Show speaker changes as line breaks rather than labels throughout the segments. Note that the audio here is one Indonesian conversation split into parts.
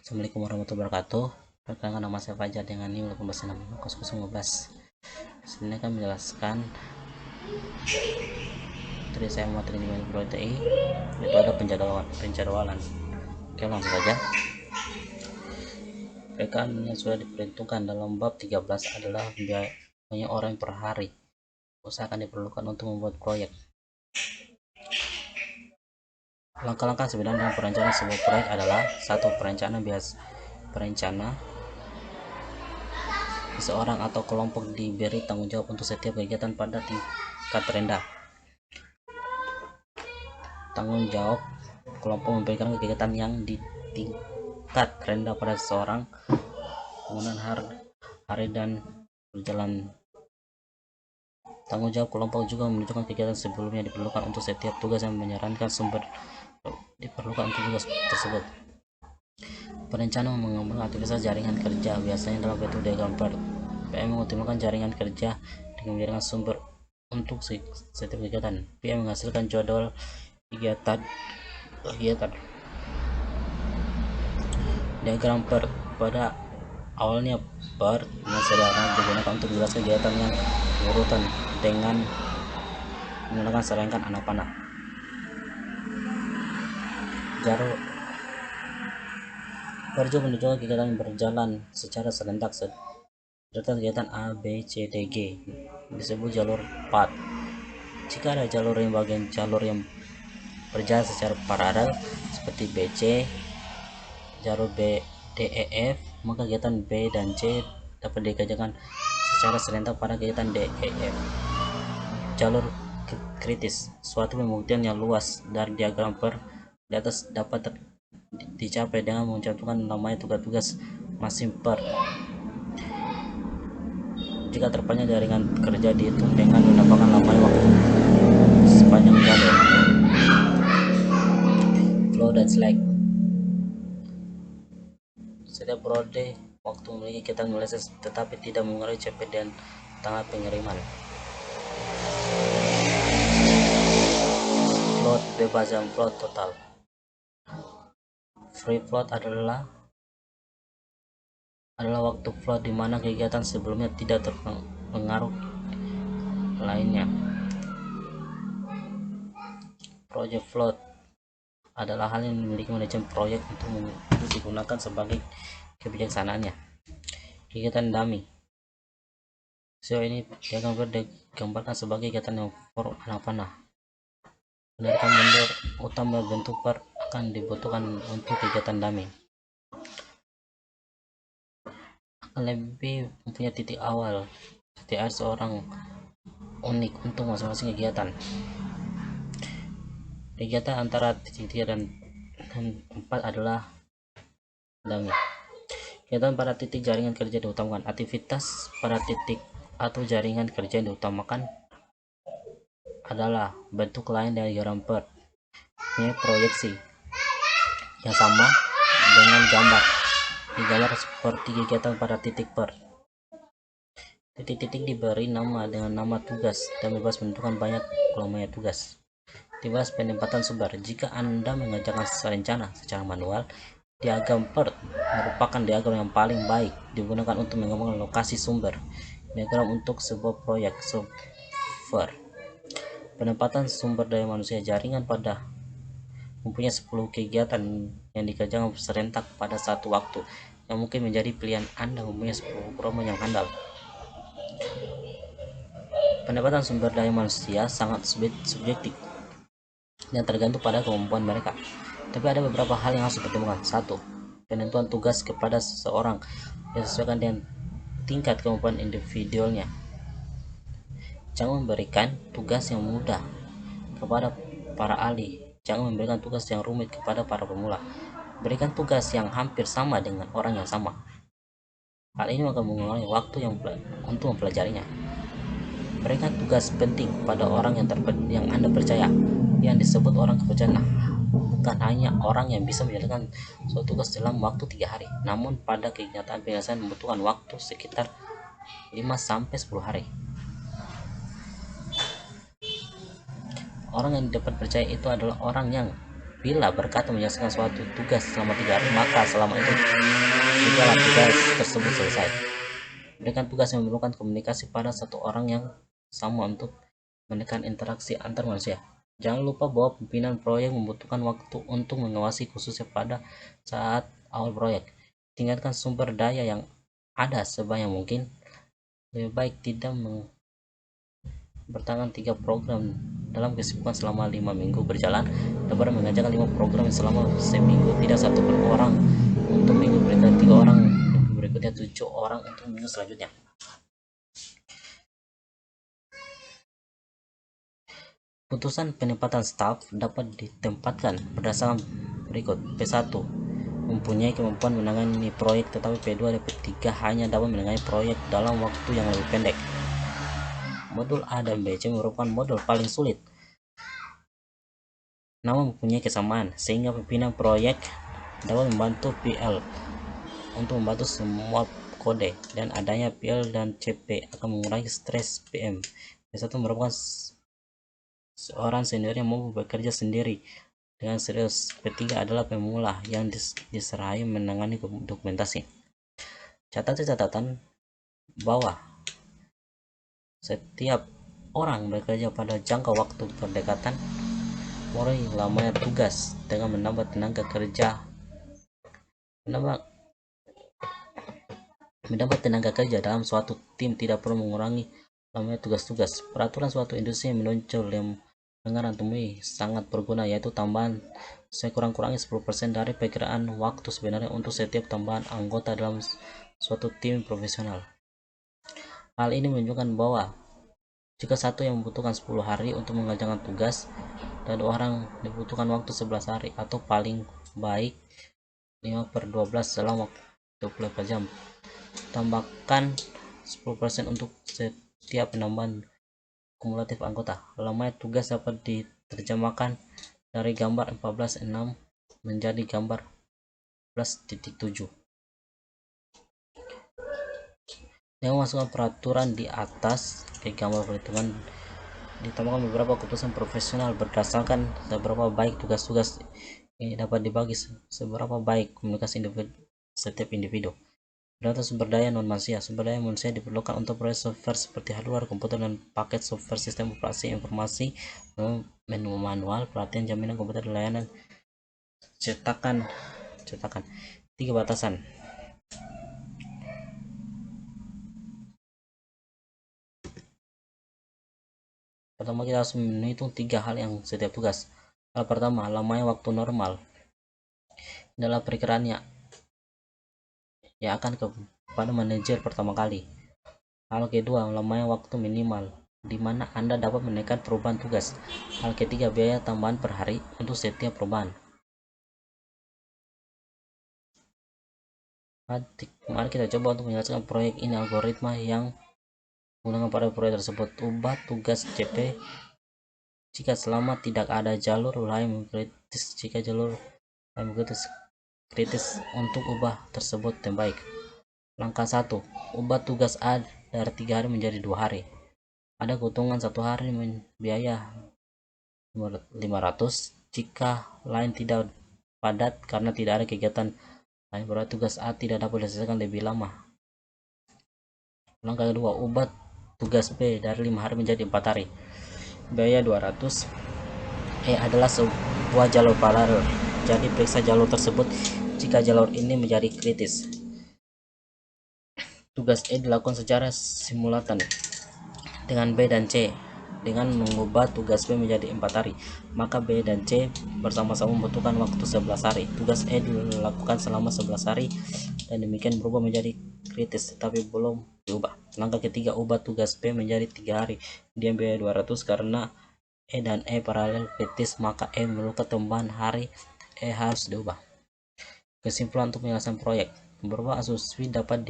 Assalamualaikum warahmatullahi wabarakatuh. Perkenalkan, nama saya Fajar dengan NIM 186015. Sini akan menjelaskan materi saya materi nilai TI, yaitu ada penjadwalan. Oke, langsung saja. Rekan yang sudah diperhitungkan dalam bab 13 adalah biaya orang per hari. Usaha akan diperlukan untuk membuat proyek. Langkah-langkah sebenarnya dalam perencanaan sebuah proyek adalah: 1. Perencana seseorang atau kelompok diberi tanggung jawab untuk setiap kegiatan pada tingkat rendah. Tanggung jawab kelompok memberikan kegiatan yang di tingkat rendah pada seseorang, penggunaan hari dan berjalan. Tanggung jawab kelompok juga menunjukkan kegiatan sebelumnya diperlukan untuk setiap tugas yang menyarankan sumber diperlukan untuk tugas tersebut. Perencana mengembangkan aktivitas jaringan kerja biasanya dalam bentuk diagram PERT. PM mengoptimalkan jaringan kerja dengan menjadikan sumber untuk setiap kegiatan. PM menghasilkan jadwal kegiatan. Diagram PERT pada awalnya PERT yang sederhana digunakan untuk menjelaskan kegiatan yang berurutan dengan menggunakan serangkaian anak panah. PERT juga menunjukkan kegiatan yang berjalan secara serentak serta kegiatan A, B, C, D, G disebut jalur path. Jika ada jalur yang berjalan secara paralel seperti BC, jalur B, D, E, F, maka kegiatan B dan C dapat dikerjakan secara serentak pada kegiatan D, E, F. Jalur kritis, suatu pembuktian yang luas dari diagram PERT di atas dapat dicapai dengan mencantumkan namanya tugas-tugas masing PERT. Jika terpanjang jaringan kerja dihitung dengan menambahkan namanya waktu sepanjang jalur. Flow dan slack. Setiap periode waktu memiliki kegiatan mulai tetapi tidak mengurangi CP dan tanggal pengiriman. Float bebas dan float total. Free float adalah waktu float di mana kegiatan sebelumnya tidak terpengaruh lainnya. Project float adalah hal yang memiliki manajemen proyek untuk digunakan sebagai kebijaksanaannya. Kegiatan dummy. Sejauh ini diagram digambarkan sebagai kegiatan yang for anak panah. Menarikan mundur utama bentuk PERT akan dibutuhkan untuk kegiatan dummy. Akan lebih mempunyai titik awal seorang unik untuk masing-masing kegiatan. Kegiatan antara titik 3 dan 4 adalah dummy. Kegiatan pada titik jaringan kerja diutamakan. Aktivitas pada titik atau jaringan kerja yang diutamakan adalah bentuk lain dari diagram PERT. Ini proyeksi yang sama dengan gambar digambar seperti kegiatan pada titik PERT. Titik-titik diberi nama dengan nama tugas dan bebas menentukan banyak kelompoknya tugas. Dibahas penempatan sumber. Jika Anda mengerjakan rencana secara manual, diagram PERT merupakan diagram yang paling baik digunakan untuk mengembangkan lokasi sumber. Diagram untuk sebuah proyek software. Penempatan sumber daya manusia jaringan pada mempunyai 10 kegiatan yang dikerjakan serentak pada satu waktu, yang mungkin menjadi pilihan Anda mempunyai 10 promo yang handal. Penempatan sumber daya manusia sangat subjektif dan tergantung pada kemampuan mereka. Tapi ada beberapa hal yang harus dipertimbangkan. 1. Penentuan tugas kepada seseorang disesuaikan dengan tingkat kemampuan individualnya. Jangan memberikan tugas yang mudah kepada para ahli. Jangan memberikan tugas yang rumit kepada para pemula. Berikan tugas yang hampir sama dengan orang yang sama. Hal ini akan mengurangi waktu untuk mempelajarinya. Berikan tugas penting pada orang yang Anda percaya, yang disebut orang kepercayaan. Bukan hanya orang yang bisa menjalankan suatu tugas dalam waktu 3 hari, namun pada kenyataan penyelesaian membutuhkan waktu sekitar 5-10 hari. Orang yang dapat percaya itu adalah orang yang Bila berkata menyelesaikan suatu tugas selama 3 hari, maka selama itu segala tugas tersebut selesai. Dengan tugas yang memerlukan komunikasi pada satu orang yang sama untuk menekan interaksi antar manusia. Jangan lupa bahwa pimpinan proyek membutuhkan waktu untuk mengawasi, khususnya pada saat awal proyek. Tingkatkan sumber daya yang ada sebanyak mungkin. Lebih baik tidak bertangan 3 program dalam kesibukan selama 5 minggu berjalan daripada mengerjakan 5 program selama seminggu. Tidak satu pun orang untuk minggu berikutnya, 3 orang minggu berikutnya, 7 orang untuk minggu selanjutnya. Putusan penempatan staf dapat ditempatkan berdasarkan berikut. P1 mempunyai kemampuan menangani proyek, tetapi P2 dan P3 hanya dapat menangani proyek dalam waktu yang lebih pendek. Modul A dan BC merupakan modul paling sulit, namun mempunyai kesamaan, sehingga pimpinan proyek dapat membantu PL untuk membantu semua kode, dan adanya PL dan CP akan mengurangi stres PM. P1 merupakan seorang senior yang mampu bekerja sendiri dengan serius. P3 adalah pemula yang diserahi menangani dokumentasi. Catatan bahwa setiap orang bekerja pada jangka waktu berdekatan, mulai lamanya tugas dengan menambah tenaga kerja dalam suatu tim tidak perlu mengurangi lamanya tugas-tugas. Peraturan suatu industri yang menonjol yang anggaran temui sangat berguna, yaitu tambahan sekurang-kurangnya 10% dari perkiraan waktu sebenarnya untuk setiap tambahan anggota dalam suatu tim profesional. Hal ini menunjukkan bahwa jika satu yang membutuhkan 10 hari untuk mengerjakan tugas dan 2 orang dibutuhkan waktu 11 hari, atau paling baik 5/12 dalam waktu 24 jam. Tambahkan 10% untuk setiap penambahan kumulatif anggota. Lamanya tugas dapat diterjemahkan dari gambar 14.6 menjadi gambar 14.7. Dengan memasukkan peraturan di atas ke gambar perhitungan, ditambahkan beberapa keputusan profesional berdasarkan seberapa baik tugas-tugas ini dapat dibagi, seberapa baik komunikasi setiap individu. Data sumber daya non-manusia. Sumber daya manusia diperlukan untuk proyek software seperti hardware komputer dan paket software, sistem operasi, informasi, menu manual, pelatihan, jaminan komputer, layanan, cetakan. 3 batasan. Pertama, kita harus menghitung 3 hal yang setiap tugas. Hal pertama, lamanya waktu normal dalam perkiraannya yang akan kepada manajer pertama kali. Hal kedua, lamanya waktu minimal di mana Anda dapat menekan perubahan tugas. Hal ketiga, biaya tambahan per hari untuk setiap perubahan. Mari kita coba untuk menyelesaikan proyek ini. Algoritma yang menggunakan pada proyek tersebut. Ubah tugas CP jika selama tidak ada jalur lain kritis. Jika jalur lain kritis, untuk ubah tersebut terbaik. Langkah 1, ubah tugas A dari 3 hari menjadi 2 hari. Ada keuntungan 1 hari biaya 500 jika lain tidak padat karena tidak ada kegiatan lain, berarti tugas A tidak dapat diselesaikan lebih lama. Langkah kedua, ubah tugas B dari 5 hari menjadi 4 hari. Biaya 200. Adalah sebuah jalur paralel, jadi periksa jalur tersebut jika jalur ini menjadi kritis. Tugas E dilakukan secara simultan dengan B dan C. Dengan mengubah tugas B menjadi 4 hari, maka B dan C bersama-sama membutuhkan waktu 11 hari. Tugas E dilakukan selama 11 hari dan demikian berubah menjadi kritis, tapi belum diubah. Langkah ketiga, ubah tugas B menjadi 3 hari. Dia biaya 200 karena E dan E paralel kritis, maka E memerlukan tambahan hari. E harus diubah. Kesimpulan untuk penyelesaian proyek. Beberapa asumsi dapat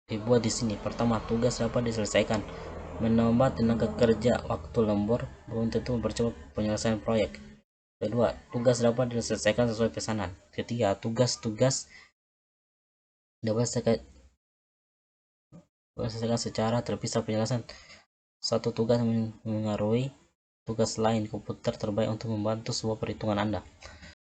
dibuat di sini. Pertama, tugas dapat diselesaikan. Menambah tenaga kerja waktu lembur belum tentu mempercepat penyelesaian proyek. Kedua, tugas dapat diselesaikan sesuai pesanan. Ketiga, tugas-tugas dapat diselesaikan secara terpisah. Penyelesaian satu tugas mengaruhi tugas lain komputer terbaik untuk membantu sebuah perhitungan Anda.